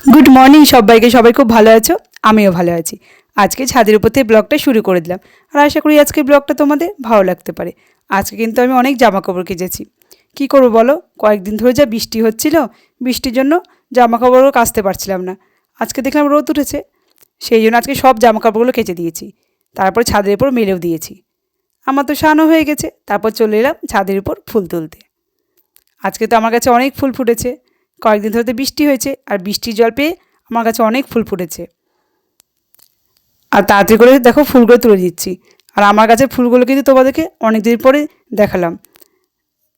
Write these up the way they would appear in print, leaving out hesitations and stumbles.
Good morning সবাইকে, সবাই খুব ভালো আছো, আমিও ভালো আছি। আজকে ছাদের উপর থেকে ব্লগটা শুরু করে দিলাম, আর আশা করি আজকে ব্লগটা তোমাদের ভালো লাগতে পারে। আজকে কিন্তু আমি অনেক জামা কাপড় কেচেছি। কী করবো বলো, কয়েকদিন ধরে যা বৃষ্টি হচ্ছিল, বৃষ্টির জন্য জামা কাপড়ও কাচতে পারছিলাম না। আজকে দেখলাম রোদ উঠেছে, সেই জন্য আজকে সব জামা কাপড়গুলো কেচে দিয়েছি, তারপর ছাদের উপর মেলেও দিয়েছি। আমার তো স্নানও হয়ে গেছে, তারপর চলে এলাম ছাদের উপর ফুল তুলতে। আজকে তো আমার কাছে অনেক ফুল ফুটেছে, কয়েকদিন ধরে তো বৃষ্টি হয়েছে, আর বৃষ্টির জল পেয়ে আমার কাছে অনেক ফুল ফুটেছে। আর তাড়াতাড়ি করে দেখো ফুলগুলো তুলে দিচ্ছি। আর আমার কাছে ফুলগুলো কিন্তু তোমাদেরকে অনেক দিন পরে দেখালাম।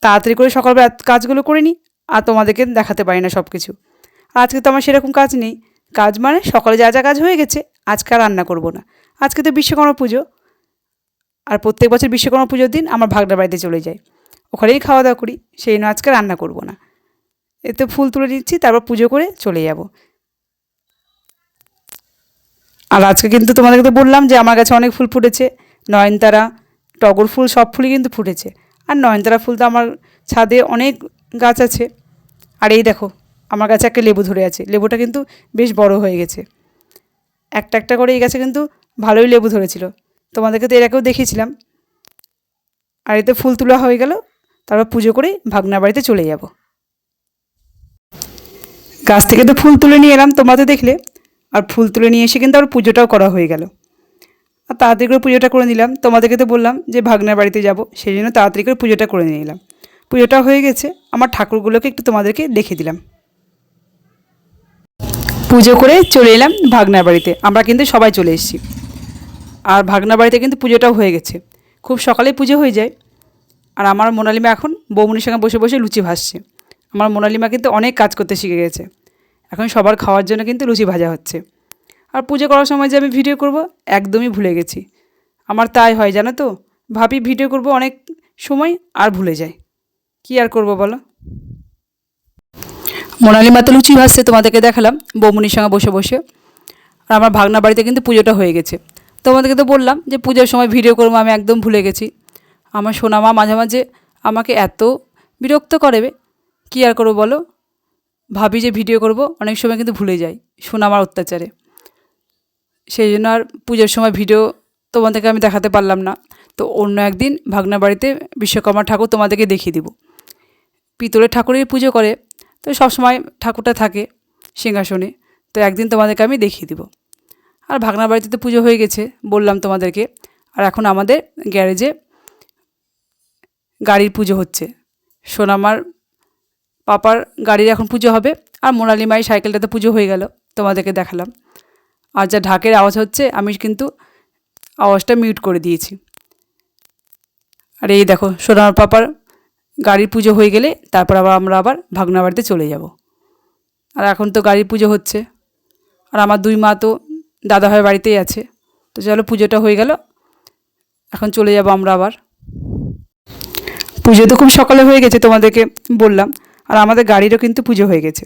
তাড়াতাড়ি করে সকালবেলা কাজগুলো করে নিই, আর তোমাদেরকে দেখাতে পারি না সব কিছু। আর আজকে তো আমার সেরকম কাজ নেই, কাজ মানে সকালে যা যা কাজ হয়ে গেছে, আজকে আর রান্না করব না। আজকে তো বিশ্বকর্মা পুজো, আর প্রত্যেক বছর বিশ্বকর্মা পুজোর দিন আমার ভাগনার বাড়িতে চলে যাই, ওখানেই খাওয়া দাওয়া করি, সেই জন্য আজকে রান্না করব না। এতে ফুল তুলে দিচ্ছি, তারপর পুজো করে চলে যাব। আর আজকে কিন্তু তোমাদেরকে তো বললাম যে আমার কাছে অনেক ফুল ফুটেছে, নয়নতারা, টগর ফুল, সব ফুলই কিন্তু ফুটেছে। আর নয়নতারা ফুল তো আমার ছাদে অনেক গাছ আছে। আর এই দেখো, আমার কাছে একটা লেবু ধরে আছে, লেবুটা কিন্তু বেশ বড় হয়ে গেছে। একটা একটা করে এই গাছে কিন্তু ভালোই লেবু ধরেছিল, তোমাদেরকে তো এর আগেও দেখিয়েছিলাম। আর এতে ফুল তোলা হয়ে গেল, তারপর পুজো করে ভাগনার বাড়িতে চলে যাব। গাছ থেকে তো ফুল তুলে নিয়ে এলাম, তোমরা তো দেখলে। আর ফুল তুলে নিয়ে এসে কিন্তু আবার পুজোটাও করা হয়ে গেল। আর তাড়াতাড়ি করে পুজোটা করে নিলাম, তোমাদেরকে তো বললাম যে ভাগনার বাড়িতে যাব, সেই জন্য তাড়াতাড়ি করে পুজোটা করে নিয়ে নিলাম। পুজোটা হয়ে গেছে, আমার ঠাকুরগুলোকে একটু তোমাদেরকে দেখিয়ে দিলাম। পুজো করে চলে এলাম ভাগনার বাড়িতে, আমরা কিন্তু সবাই চলে এসেছি। আর ভাগনার বাড়িতে কিন্তু পুজোটাও হয়ে গেছে, খুব সকালেই পুজো হয়ে যায়। আর আমার মোনালিমা এখন বৌমনির সঙ্গে বসে বসে লুচি ভাজছে। আমার মোনালিমা কিন্তু অনেক কাজ করতে শিখে গেছে, এখন সবার খাওয়ার জন্য কিন্তু লুচি ভাজা হচ্ছে। আর পুজো করার সময় যে আমি ভিডিও করব, একদমই ভুলে গেছি। আমার তাই হয় জানো তো, ভাবি ভিডিও করব অনেক সময়, আর ভুলে যাই। কি আর করব বলো। মোনালিমা তো লুচি ভাজছে, তোমাদেরকে দেখালাম বৌমনির সঙ্গে বসে বসে। আর আমার ভাগনা বাড়িতে কিন্তু পুজোটা হয়ে গেছে। তোমাদেরকে তো বললাম যে পুজোর সময় ভিডিও করবো, আমি একদম ভুলে গেছি। আমার সোনামা মাঝে মাঝে আমাকে এত বিরক্ত করবে, কী আর করবো বলো। ভাবি যে ভিডিও করব, অনেক সময় কিন্তু ভুলে যাই সোনামার অত্যাচারে। সেই জন্য আর পুজোর সময় ভিডিও তোমাদেরকে আমি দেখাতে পারলাম না। তো অন্য একদিন ভাগনা বাড়িতে বিশ্বকর্মা ঠাকুর তোমাদেরকে দেখিয়ে দিব। পিতলের ঠাকুরের পুজো করে, তো সবসময় ঠাকুরটা থাকে সিংহাসনে, তো একদিন তোমাদেরকে আমি দেখিয়ে দিব। আর ভাগনা বাড়িতে তো পুজো হয়ে গেছে বললাম তোমাদেরকে। আর এখন আমাদের গ্যারেজে গাড়ির পুজো হচ্ছে, সোনামার পাপার গাড়ির এখন পুজো হবে। আর মোনালিমাই সাইকেলটাতে পুজো হয়ে গেল, তোমাদেরকে দেখালাম। আর যা ঢাকের আওয়াজ হচ্ছে, আমি কিন্তু আওয়াজটা মিউট করে দিয়েছি। আর এই দেখো, সোনামার পাপার গাড়ির পুজো হয়ে গেলে তারপর আমরা আবার ভাগনা বাড়িতে চলে যাব। আর এখন তো গাড়ির পুজো হচ্ছে, আর আমার দুই মা তো দাদাভাইয়ের বাড়িতেই আছে। তো চলো, পুজোটা হয়ে গেল, এখন চলে যাব আমরা আবার। পুজো তো খুব সকালে হয়ে গেছে তোমাদেরকে বললাম। আর আমাদের গাড়িরও কিন্তু পুজো হয়ে গেছে।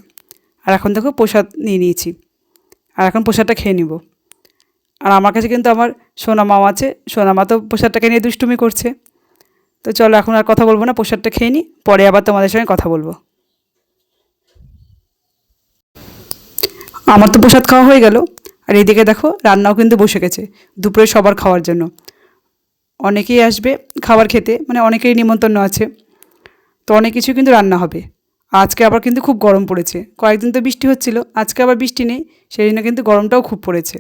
আর এখন দেখো প্রসাদ নিয়ে নিয়েছি, আর এখন প্রসাদটা খেয়ে নিব। আর আমার কাছে কিন্তু আমার সোনামাও আছে, সোনামা তো প্রসাদটাকে নিয়ে দুষ্টুমি করছে। তো চলো, এখন আর কথা বলবো না, প্রসাদটা খেয়ে নিই, পরে আবার তোমাদের সঙ্গে কথা বলবো। আমার তো প্রসাদ খাওয়া হয়ে গেল। আর এইদিকে দেখো, রান্নাও কিন্তু বসে গেছে দুপুরে সবার খাওয়ার জন্য। অনেকেই আসবে খাবার খেতে, মানে অনেকেই নিমন্ত্রণ আছে, তো অনেক কিছু কিন্তু রান্না হবে। আজকে আবার কিন্তু খুব গরম পড়েছে, কয়েকদিন তো বৃষ্টি হচ্ছিল, আজকে আবার বৃষ্টি নেই, সেই জন্য কিন্তু গরমটাও খুব পড়েছে।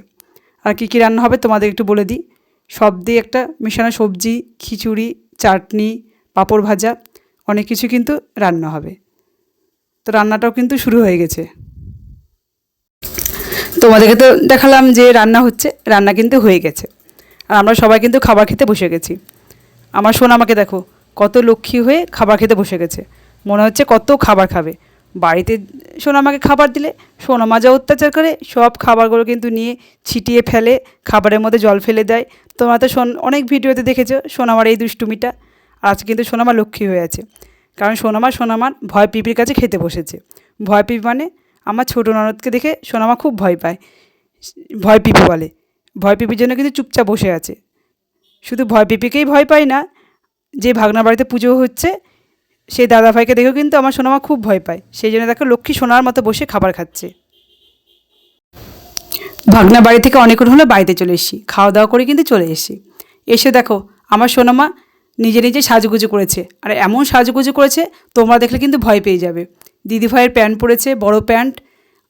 আর কী কী রান্না হবে তোমাদের একটু বলে দিই। সব দিয়ে একটা মেশানো সবজি, খিচুড়ি, চাটনি, পাঁপড় ভাজা, অনেক কিছু কিন্তু রান্না হবে। তো রান্নাটাও কিন্তু শুরু হয়ে গেছে। তোমাদেরকে তো দেখালাম যে রান্না হচ্ছে, রান্না কিন্তু হয়ে গেছে। আর আমরা সবাই কিন্তু খাবার খেতে বসে গেছি। আমার সোনামাকে দেখো, কত লক্ষ্মী হয়ে খাবার খেতে বসে গেছে, মনে হচ্ছে কত খাবার খাবে। বাড়িতে সোনামাকে খাবার দিলে সোনামা যা অত্যাচার করে, সব খাবারগুলো কিন্তু নিয়ে ছিটিয়ে ফেলে, খাবারের মধ্যে জল ফেলে দেয়। তোমরা তো অনেক ভিডিওতে দেখেছো সোনামার এই দুষ্টুমিটা। আজ কিন্তু সোনামা লক্ষ্মী হয়ে আছে, কারণ সোনামার ভয় পিপির কাছে খেতে বসেছে। ভয় পিপি মানে আমার ছোটো ননদকে দেখে সোনামা খুব ভয় পায়, ভয় পিপি বলে। ভয় পিপির জন্য কিন্তু চুপচাপ বসে আছে। শুধু ভয় পিপিকেই ভয় পায় না, যে ভাগনা বাড়িতে পুজো হচ্ছে সেই দাদাভাইকে দেখেও কিন্তু আমার সোনামা খুব ভয় পায়। সেই জন্য দেখো লক্ষ্মী সোনার মতো বসে খাবার খাচ্ছে। ভাগনা বাড়ি থেকে অনেকক্ষণ হলো বাড়িতে চলে এসেছি, খাওয়া দাওয়া করে কিন্তু চলে এসেছি। এসে দেখো আমার সোনামা নিজে নিজে সাজুগুজু করেছে, আর এমন সাজুগুজু করেছে তোমরা দেখলে কিন্তু ভয় পেয়ে যাবে। দিদিভাইয়ের প্যান্ট পরেছে, বড় প্যান্ট,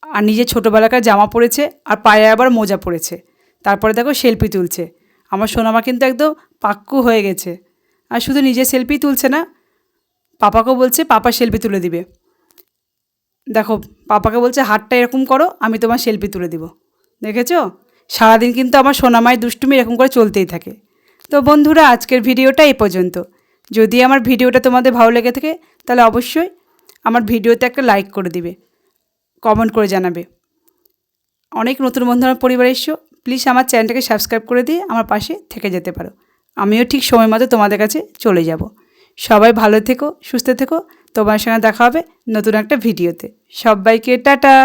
আর নিজের ছোটোবেলাকার জামা পরেছে, আর পায়ে আবার মোজা পরেছে। তারপরে দেখো সেলফি তুলছে। আমার সোনামা কিন্তু একদম পাক্কু হয়ে গেছে। আর শুধু নিজে সেলফি তুলছে না, পাপাকেও বলছে পাপা সেলফি তুলে দিবে। দেখো পাপাকে বলছে হাতটা এরকম করো, আমি তোমার সেলফি তুলে দিব। দেখেছো, সারাদিন কিন্তু আমার সোনামায় দুষ্টুমি এরকম করে চলতেই থাকে। তো বন্ধুরা, আজকের ভিডিওটা এই পর্যন্ত। যদি আমার ভিডিওটা তোমাদের ভালো লেগে থাকে তাহলে অবশ্যই আমার ভিডিওতে একটা লাইক করে দিবে, কমেন্ট করে জানাবে। অনেক নতুন বন্ধু আমার পরিবারে এসো, প্লিজ আমার চ্যানেলটাকে সাবস্ক্রাইব করে দিয়ে আমার পাশে থেকে যেতে পারো। আমিও ঠিক সময় মতো তোমাদের কাছে চলে যাব। সবাই ভালো থেকো, সুস্থ থেকো। তোমার সঙ্গে দেখা হবে নতুন একটা ভিডিওতে। সবাইকে টাটা।